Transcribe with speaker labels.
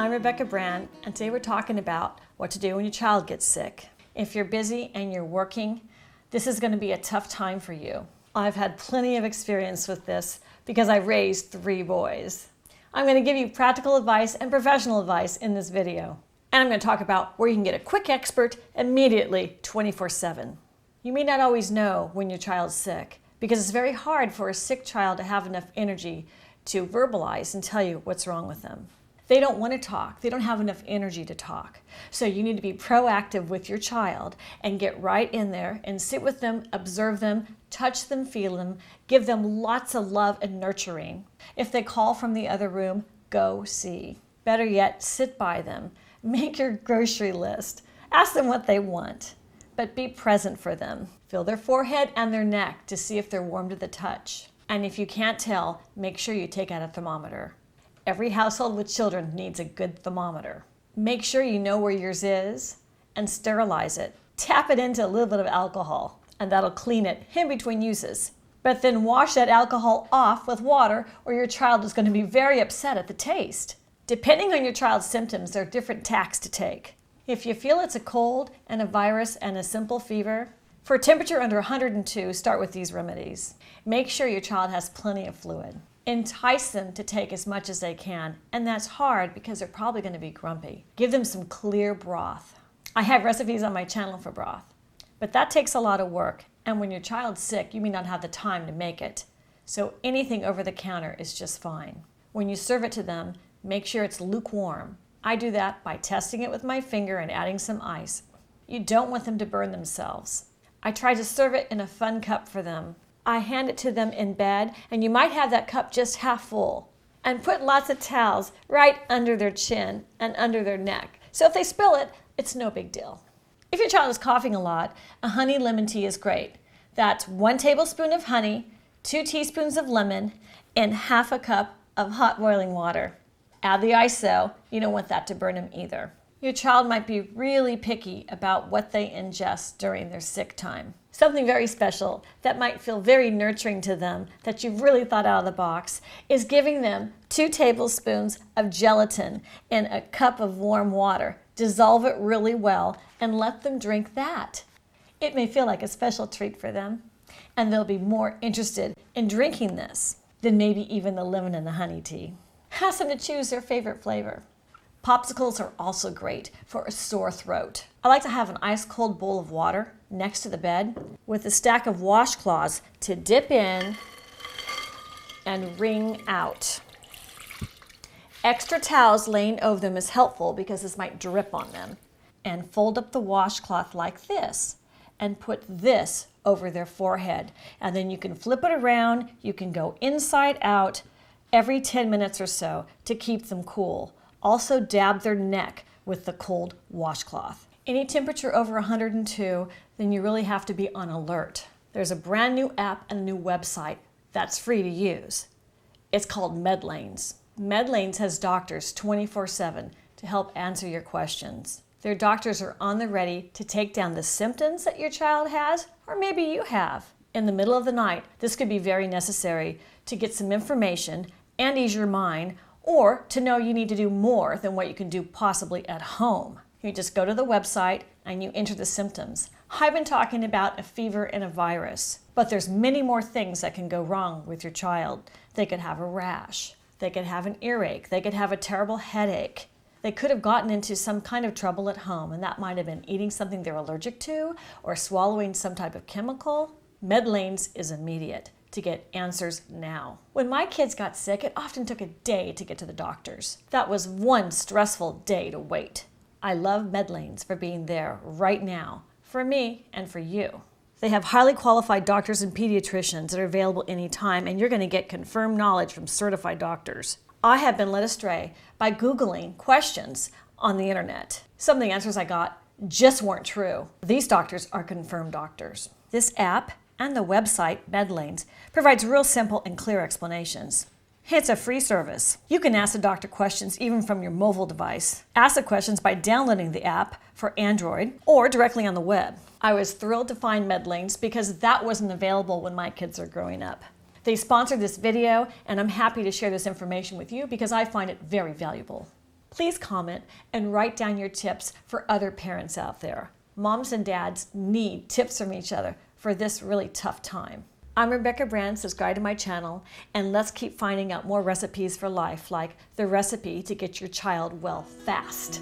Speaker 1: I'm Rebecca Brand, and today we're talking about what to do when your child gets sick. If you're busy and you're working, this is going to be a tough time for you. I've had plenty of experience with this because I raised 3 boys. I'm going to give you practical advice and professional advice in this video. And I'm going to talk about where you can get a quick expert immediately 24/7. You may not always know when your child's sick because it's very hard for a sick child to have enough energy to verbalize and tell you what's wrong with them. They don't want to talk. They don't have enough energy to talk. So you need to be proactive with your child and get right in there and sit with them, observe them, touch them, feel them, give them lots of love and nurturing. If they call from the other room, go see. Better yet, sit by them. Make your grocery list. Ask them what they want, but be present for them. Feel their forehead and their neck to see if they're warm to the touch. And if you can't tell, make sure you take out a thermometer. Every household with children needs a good thermometer. Make sure you know where yours is and sterilize it. Tap it into a little bit of alcohol and that'll clean it in between uses. But then wash that alcohol off with water or your child is going to be very upset at the taste. Depending on your child's symptoms, there are different tacks to take. If you feel it's a cold and a virus and a simple fever, for a temperature under 102, start with these remedies. Make sure your child has plenty of fluid. Entice them to take as much as they can, and that's hard because they're probably going to be grumpy. Give them some clear broth. I have recipes on my channel for broth, but that takes a lot of work, and when your child's sick, you may not have the time to make it. So anything over the counter is just fine. When you serve it to them, make sure it's lukewarm. I do that by testing it with my finger and adding some ice. You don't want them to burn themselves. I try to serve it in a fun cup for them. I hand it to them in bed, and you might have that cup just half full. And put lots of towels right under their chin and under their neck. So if they spill it, it's no big deal. If your child is coughing a lot, a honey lemon tea is great. That's 1 tablespoon of honey, 2 teaspoons of lemon, and half a cup of hot boiling water. Add the ice though, you don't want that to burn them either. Your child might be really picky about what they ingest during their sick time. Something very special that might feel very nurturing to them that you've really thought out of the box is giving them 2 tablespoons of gelatin in a cup of warm water. Dissolve it really well and let them drink that. It may feel like a special treat for them, and they'll be more interested in drinking this than maybe even the lemon and the honey tea. Ask them to choose their favorite flavor. Popsicles are also great for a sore throat. I like to have an ice cold bowl of water next to the bed with a stack of washcloths to dip in and wring out. Extra towels laying over them is helpful because this might drip on them. And fold up the washcloth like this and put this over their forehead. And then you can flip it around, you can go inside out every 10 minutes or so to keep them cool. Also dab their neck with the cold washcloth. Any temperature over 102, then you really have to be on alert. There's a brand new app and a new website that's free to use. It's called Medlanes. Medlanes has doctors 24/7 to help answer your questions. Their doctors are on the ready to take down the symptoms that your child has, or maybe you have. In the middle of the night, this could be very necessary to get some information and ease your mind, or to know you need to do more than what you can do possibly at home. You just go to the website and you enter the symptoms. I've been talking about a fever and a virus, but there's many more things that can go wrong with your child. They could have a rash, they could have an earache, they could have a terrible headache. They could have gotten into some kind of trouble at home, and that might have been eating something they're allergic to or swallowing some type of chemical. Medlanes is immediate to get answers now. When my kids got sick, it often took a day to get to the doctors. That was one stressful day to wait. I love Medlanes for being there right now, for me and for you. They have highly qualified doctors and pediatricians that are available anytime, and you're going to get confirmed knowledge from certified doctors. I have been led astray by Googling questions on the internet. Some of the answers I got just weren't true. These doctors are confirmed doctors. This app and the website, Medlanes, provides real simple and clear explanations. It's a free service. You can ask the doctor questions even from your mobile device. Ask the questions by downloading the app for Android or directly on the web. I was thrilled to find Medlanes because that wasn't available when my kids are growing up. They sponsored this video, and I'm happy to share this information with you because I find it very valuable. Please comment and write down your tips for other parents out there. Moms and dads need tips from each other for this really tough time. I'm Rebecca Brand. Subscribe to my channel, and let's keep finding out more recipes for life, like the recipe to get your child well fast.